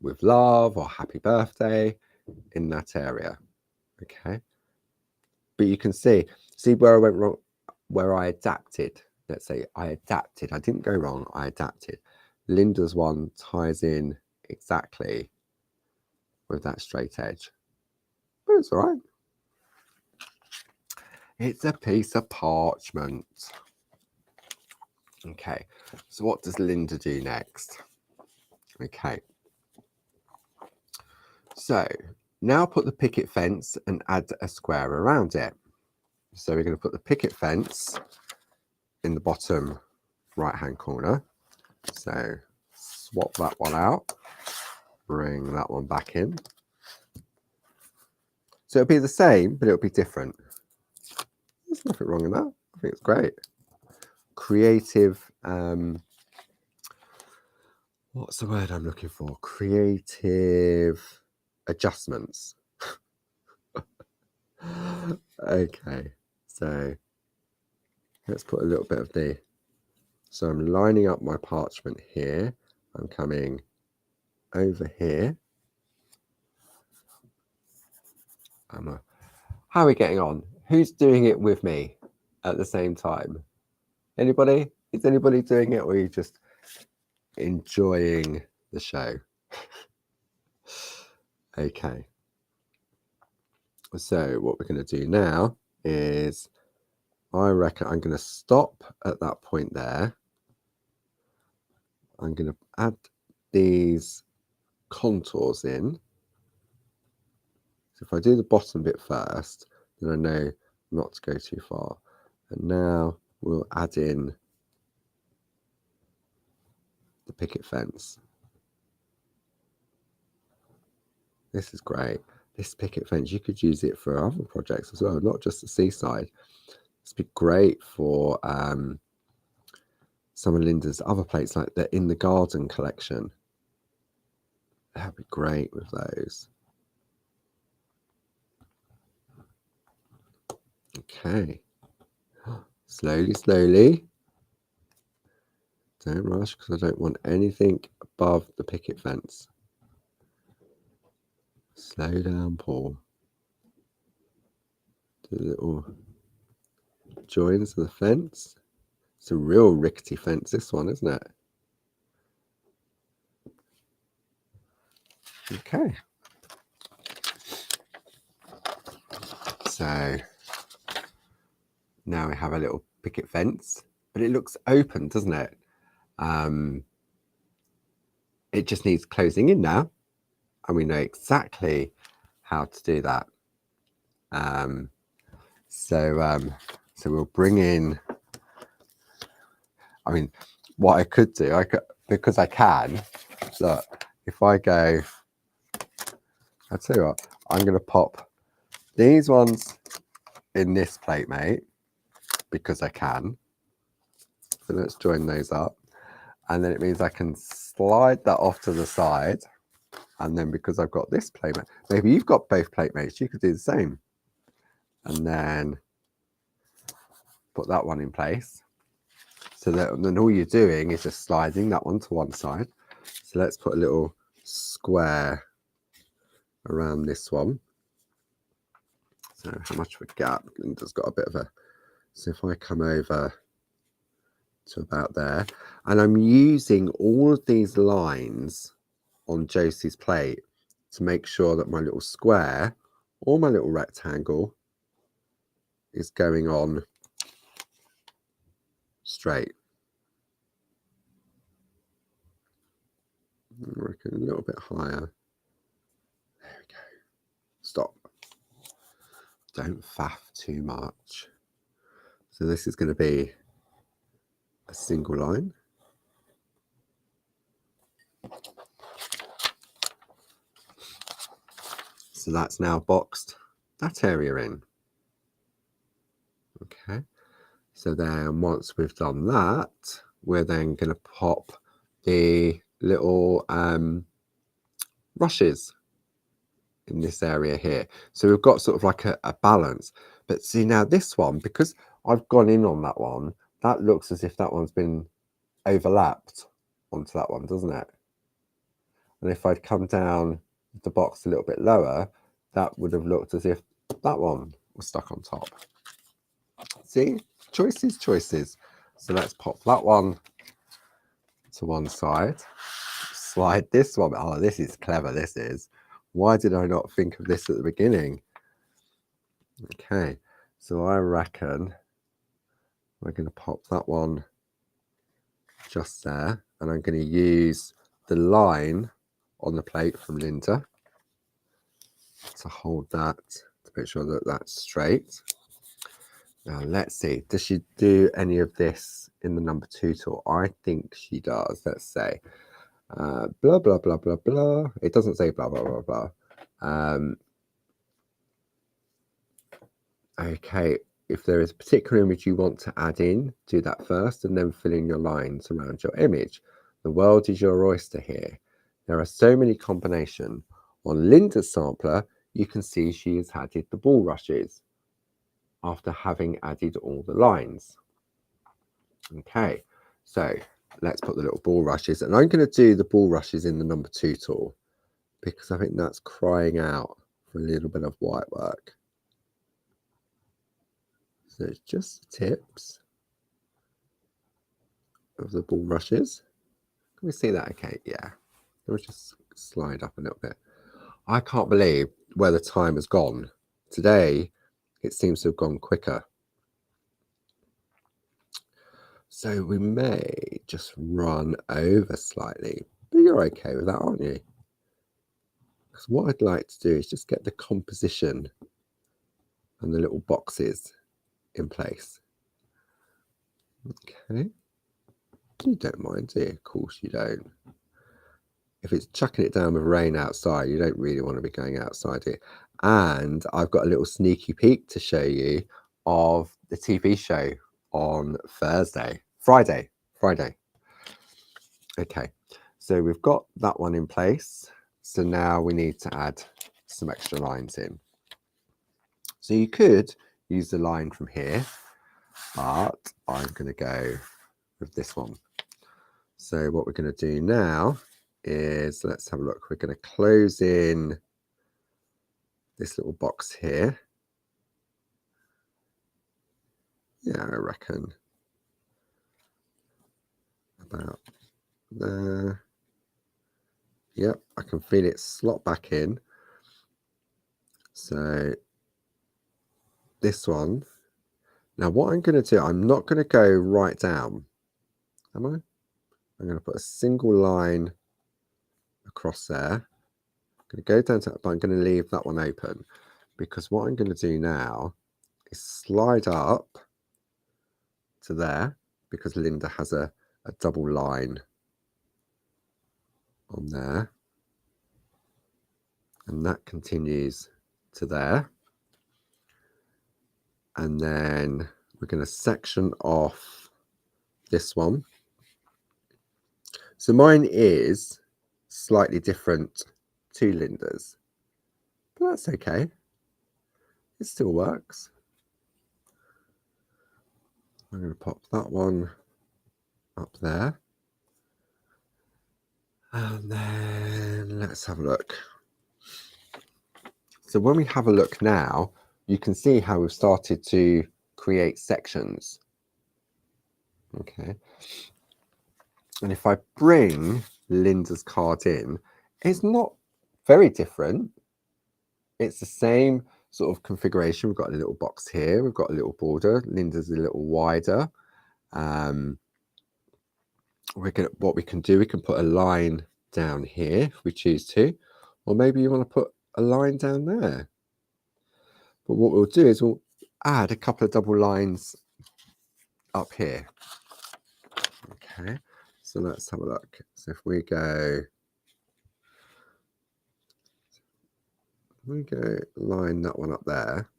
with love or happy birthday in that area. Okay. But you can see where I went wrong, where I adapted. Let's say I adapted. I didn't go wrong. I adapted. Linda's one ties in exactly with that straight edge. But it's all right. It's a piece of parchment. Okay, so what does Linda do next? Okay, so now put the picket fence and add a square around it. So we're going to put the picket fence in the bottom right hand corner. So swap that one out, bring that one back in. So it'll be the same, but it'll be different. There's nothing wrong in that. I think it's great. Creative, what's the word I'm looking for? Creative adjustments. Okay, so let's put a little bit of the, so I'm lining up my parchment here. I'm coming over here. How are we getting on? Who's doing it with me at the same time? Anybody? Is anybody doing it, or are you just enjoying the show? Okay. So what we're going to do now is, I reckon I'm going to stop at that point there. I'm going to add these contours in. So if I do the bottom bit first, then I know not to go too far. And now we'll add in the picket fence. This is great. This picket fence, you could use it for other projects as well, not just the seaside. It's be great for some of Linda's other plates, like the In the Garden collection. That'd be great with those. Okay. Slowly, slowly. Don't rush, because I don't want anything above the picket fence. Slow down, Paul. Do the little joins of the fence. It's a real rickety fence, this one, isn't it? Okay. So now we have a little picket fence, but it looks open, doesn't it? It just needs closing in now, and we know exactly how to do that. So we'll bring in, I mean, what I could do, because I can, look, if I go, I'll tell you what, I'm going to pop these ones in this plate, mate, because I can. So let's join those up. And then it means I can slide that off to the side. And then because I've got this plate mate, maybe you've got both plate mates, you could do the same. And then put that one in place. So that then all you're doing is just sliding that one to one side. So let's put a little square around this one. So how much of a gap? Linda's got a bit of a, so if I come over to about there, and I'm using all of these lines on Josie's plate to make sure that my little square or my little rectangle is going on straight. I reckon a little bit higher. There we go. Stop. Don't faff too much. So this is going to be a single line. So that's now boxed that area in. Okay. So then once we've done that, we're then going to pop the little rushes in this area here. So we've got sort of like a balance. But see now this one, because I've gone in on that one, that looks as if that one's been overlapped onto that one, doesn't it? And if I'd come down the box a little bit lower, that would have looked as if that one was stuck on top. See, choices, choices. So let's pop that one to one side. Slide this one. Oh, this is clever, this is. Why did I not think of this at the beginning? Okay, so I reckon we're going to pop that one just there. And I'm going to use the line on the plate from Linda to hold that, to make sure that that's straight. Now let's see, does she do any of this in the number 2 tool? I think she does. Let's say blah blah blah blah blah. It doesn't say blah blah blah blah. Okay, if there is a particular image you want to add in, do that first and then fill in your lines around your image. The world is your oyster here. There are so many combinations. On Linda's sampler, you can see she has added the bulrushes after having added all the lines. Okay, so let's put the little bulrushes, and I'm going to do the bulrushes in the number 2 tool because I think that's crying out for a little bit of white work. So it's just the tips of the bulrushes. Can we see that? Okay, yeah. Let me just slide up a little bit. I can't believe where the time has gone. Today, it seems to have gone quicker. So we may just run over slightly, but you're okay with that, aren't you? Because what I'd like to do is just get the composition and the little boxes in place. Okay. You don't mind, do you? Of course you don't. If it's chucking it down with rain outside, you don't really want to be going outside here. And I've got a little sneaky peek to show you of the TV show on Friday. Okay, so we've got that one in place. So now we need to add some extra lines in. So you could use the line from here, but I'm going to go with this one. So what we're going to do now is, let's have a look. We're going to close in this little box here. Yeah, I reckon about there. Yep, I can feel it slot back in. So this one. Now what I'm going to do, I'm not going to go right down, am I? I'm going to put a single line across there. I'm going to go down to that, but I'm going to leave that one open because what I'm going to do now is slide up to there because Linda has a double line on there, and that continues to there. And then we're going to section off this one. So mine is slightly different to Linda's, but that's okay. It still works. I'm going to pop that one up there. And then let's have a look. So when we have a look now, you can see how we've started to create sections. Okay. And if I bring Linda's card in, it's not very different. It's the same sort of configuration. We've got a little box here. We've got a little border. Linda's a little wider. What we can do, we can put a line down here if we choose to, or maybe you want to put a line down there. But what we'll do is we'll add a couple of double lines up here. Okay, so let's have a look. So if we go line that one up there,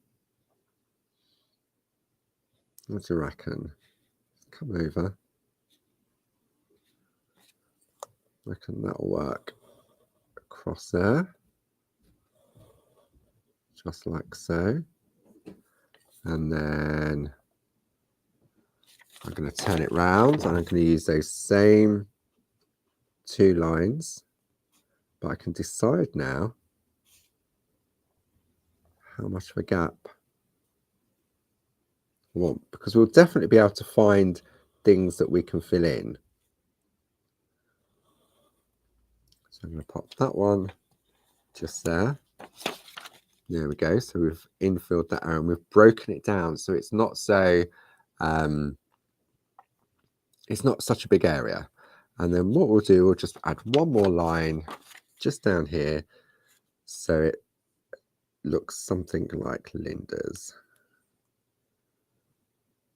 what do you reckon? Come over. I reckon that'll work across there, just like so. And then I'm going to turn it round and I'm going to use those same two lines, but I can decide now how much of a gap I want, because we'll definitely be able to find things that we can fill in. So I'm going to pop that one just there. There we go. So we've infilled that area and we've broken it down so it's not so it's not such a big area. And then what we'll do, we'll just add one more line just down here so it looks something like Linda's.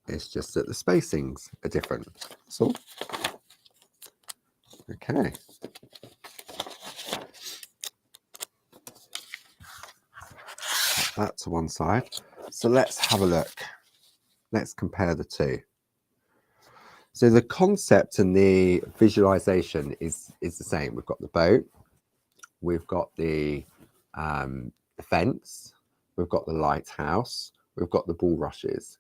It's just that the spacings are different. So, okay. Put that to one side. So let's have a look. Let's compare the two. So the concept and the visualization is the same. We've got the boat, we've got the fence, we've got the lighthouse, we've got the bulrushes.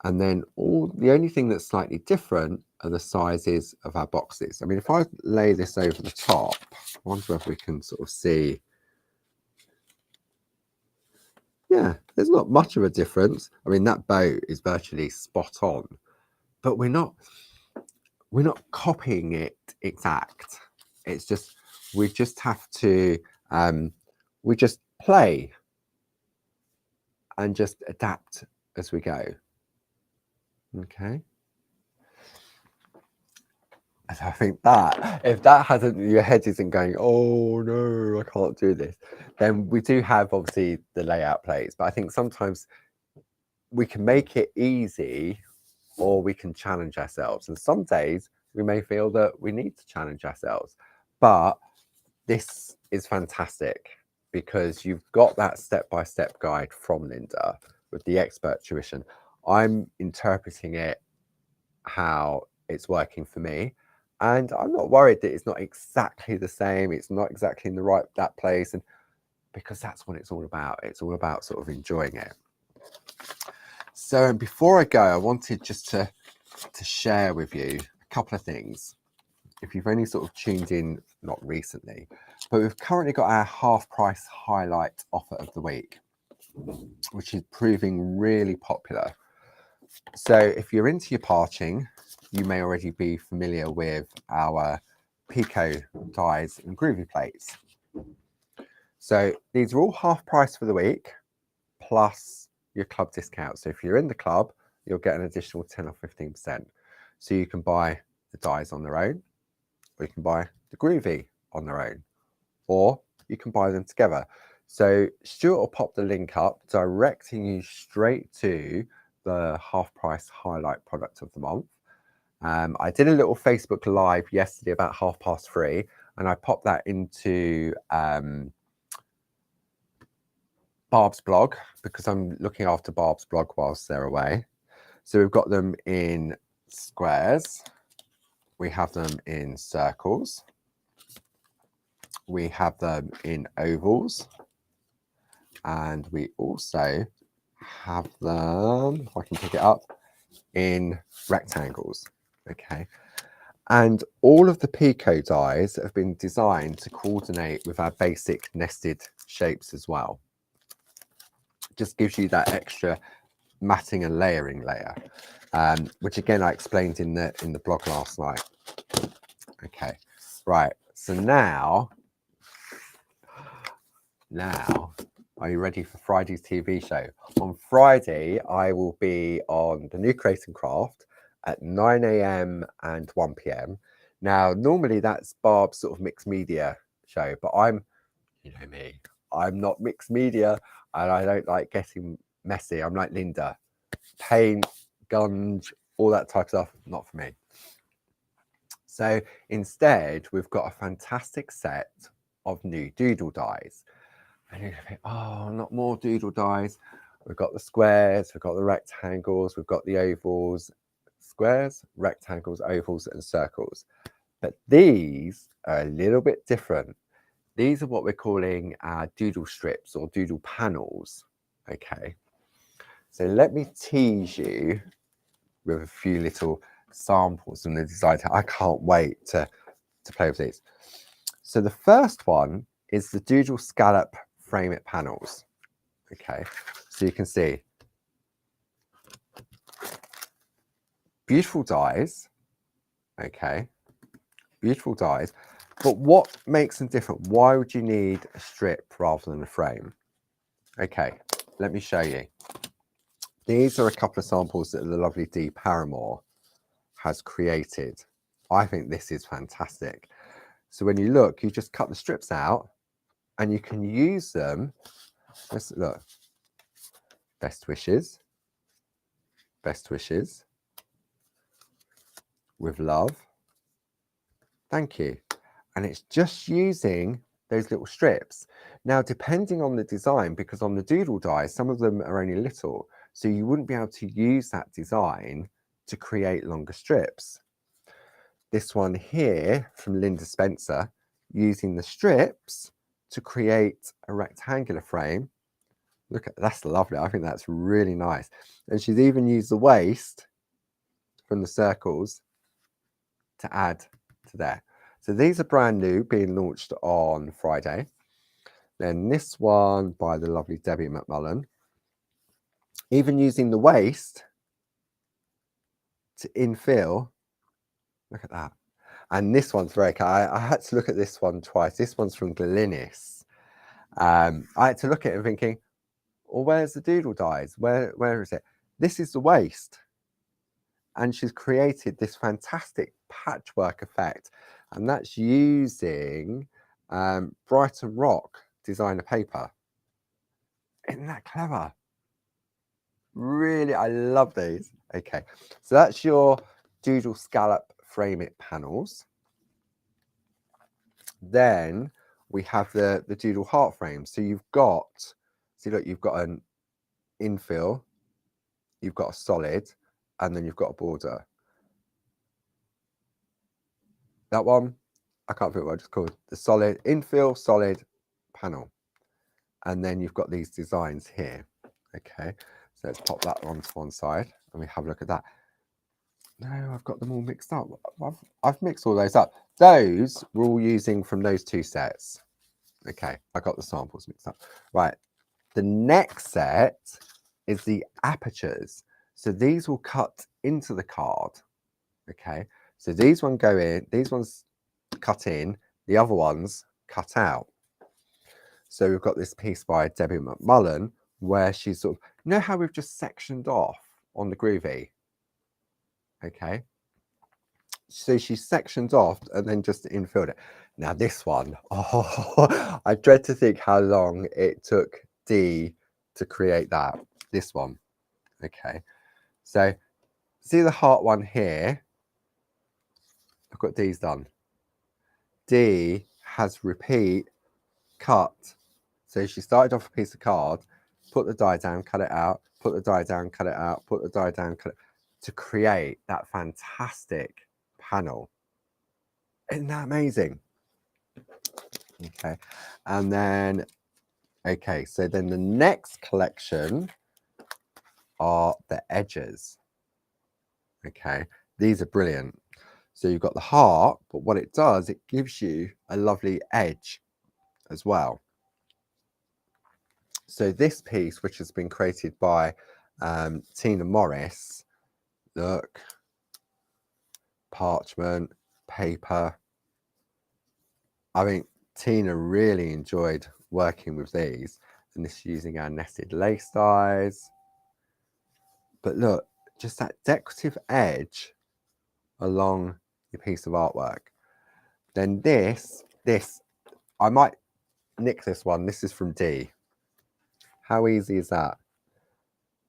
And then the only thing that's slightly different are the sizes of our boxes. I mean, if I lay this over the top, I wonder if we can sort of see. Yeah, there's not much of a difference. I mean, that boat is virtually spot on, but we're not copying it exact. It's just, we just have to, we just play and just adapt as we go. Okay. And I think that if that hasn't, your head isn't going, oh no, I can't do this, then we do have obviously the layout plates. But I think sometimes we can make it easy or we can challenge ourselves. And some days we may feel that we need to challenge ourselves. But this is fantastic because you've got that step-by-step guide from Linda with the expert tuition. I'm interpreting it how it's working for me, and I'm not worried that it's not exactly the same, it's not exactly in that place, and because that's what it's all about. It's all about sort of enjoying it. So before I go, I wanted just to share with you a couple of things. If you've only sort of tuned in, not recently, but we've currently got our half price highlight offer of the week, which is proving really popular. So if you're into your parching, you may already be familiar with our Pico dies and Groovi plates. So these are all half price for the week, plus your club discount. So if you're in the club, you'll get an additional 10 or 15%. So you can buy the dies on their own, or you can buy the Groovi on their own, or you can buy them together. So Stuart will pop the link up, directing you straight to the half price highlight product of the month. I did a little Facebook Live yesterday about 3:30, and I popped that into Barb's blog because I'm looking after Barb's blog whilst they're away. So we've got them in squares, we have them in circles, we have them in ovals, and we also have them, if I can pick it up, in rectangles. Okay, and all of the Pico dies have been designed to coordinate with our basic nested shapes as well. Just gives you that extra matting and layering layer, which again I explained in the blog last night. Okay, right, so now Now, are you ready for Friday's TV show? On Friday, I will be on the new Creative Craft at 9 a.m. and 1 p.m. Now, normally that's Barb's sort of mixed media show, but you know me, I'm not mixed media and I don't like getting messy. I'm like Linda, paint, gunge, all that type of stuff, not for me. So instead, we've got a fantastic set of new doodle dies. And you're gonna think, oh, not more doodle dies. We've got the squares, we've got the rectangles, we've got the ovals, squares, rectangles, ovals, and circles. But these are a little bit different. These are what we're calling doodle strips or doodle panels. Okay, so let me tease you with a few little samples from the design. I can't wait to play with these. So the first one is the doodle scallop frame it panels. Okay, so you can see beautiful dies. Okay, beautiful dies. But what makes them different? Why would you need a strip rather than a frame? Okay, let me show you. These are a couple of samples that the lovely Dee Paramore has created. I think this is fantastic. So when you look, you just cut the strips out and you can use them. Let's look. Best wishes. Best wishes. With love. Thank you. And it's just using those little strips. Now, depending on the design, because on the doodle dies, some of them are only little, so you wouldn't be able to use that design to create longer strips. This one here from Linda Spencer, using the strips to create a rectangular frame. Look at that's lovely. I think that's really nice. And she's even used the waist from the circles to add to there. So these are brand new, being launched on Friday. Then this one by the lovely Debbie McMullen, even using the waist to infill. Look at that. And this one's very cool. I had to look at this one twice. This one's from Glynis. I had to look at it and thinking, well, where's the doodle dies? Where is it? This is the waist. And she's created this fantastic patchwork effect. And that's using Brighton Rock designer paper. Isn't that clever? Really, I love these. Okay, so that's your doodle scallop frame it panels. Then we have the doodle heart frame. So you've got, see, look, you've got an infill, you've got a solid, and then you've got a border. That one, I can't think what I just called the solid infill solid panel. And then you've got these designs here. Okay, so let's pop that onto one side and we have a look at that. No, I've got them all mixed up. I've mixed all those up. Those we're all using from those two sets. Okay, I got the samples mixed up. Right, the next set is the apertures. So these will cut into the card. Okay, so these ones go in, these ones cut in, the other ones cut out. So we've got this piece by Debbie McMullen where she's sort of, you know how we've just sectioned off on the Groovi? Okay. So she sectioned off and then just infilled it. Now this one, oh, I dread to think how long it took Dee to create that. This one. Okay. So see the heart one here? I've got Dee's done. Dee has repeat, cut. So she started off a piece of card, put the die down, cut it out, put the die down, cut it out, put the die down, cut it, to create that fantastic panel. Isn't that amazing? Okay, and then, okay, so then the next collection are the edges. Okay, these are brilliant. So you've got the heart, but what it does, it gives you a lovely edge as well. So this piece, which has been created by Tina Morris, look, parchment, paper. I mean, Tina really enjoyed working with these, and this is using our netted lace dyes. But look, just that decorative edge along your piece of artwork. Then this, I might nick this one. This is from D. How easy is that?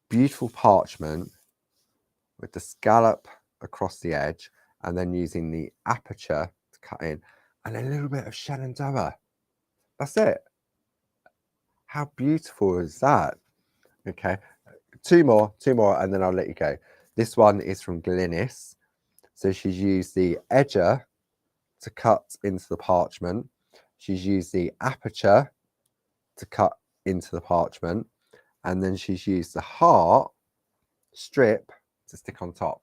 Beautiful parchment with the scallop across the edge, and then using the aperture to cut in, and a little bit of Shenandoah. That's it. How beautiful is that? Okay, two more, and then I'll let you go. This one is from Glynis. So she's used the edger to cut into the parchment. She's used the aperture to cut into the parchment. And then she's used the heart strip to stick on top.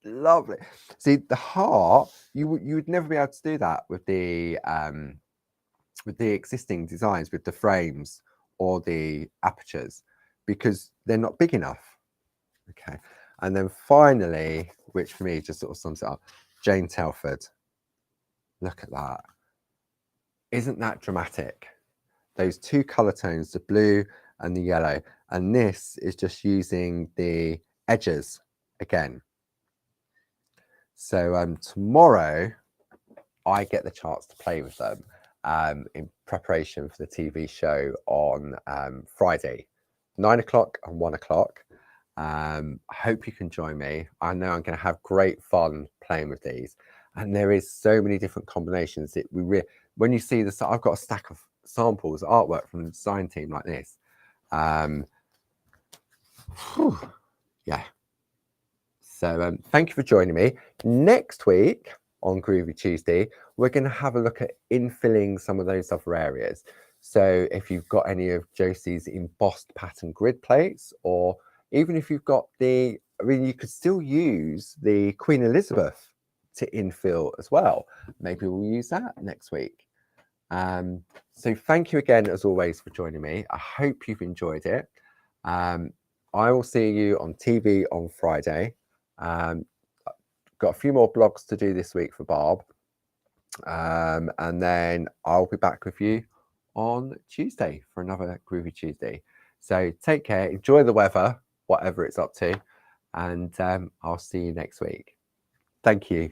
Lovely. See, the heart, you would never be able to do that with the existing designs, with the frames or the apertures, because they're not big enough. Okay. And then finally, which for me just sort of sums it up, Jane Telford. Look at that. Isn't that dramatic? Those two colour tones, the blue and the yellow. And this is just using the edges again. So tomorrow, I get the chance to play with them in preparation for the TV show on Friday, 9 o'clock and 1 o'clock. I hope you can join me. I know I'm going to have great fun playing with these. And there is so many different combinations that when you see this, I've got a stack of samples, artwork from the design team like this. Yeah. So thank you for joining me. Next week on Groovi Tuesday, we're going to have a look at infilling some of those other areas. So if you've got any of Josie's embossed pattern grid plates, or even if you've got you could still use the Queen Elizabeth to infill as well. Maybe we'll use that next week. So thank you again, as always, for joining me. I hope you've enjoyed it. I will see you on TV on Friday. Got a few more blogs to do this week for Barb. And then I'll be back with you on Tuesday for another Groovi Tuesday. So take care, enjoy the weather, whatever it's up to, and I'll see you next week. Thank you.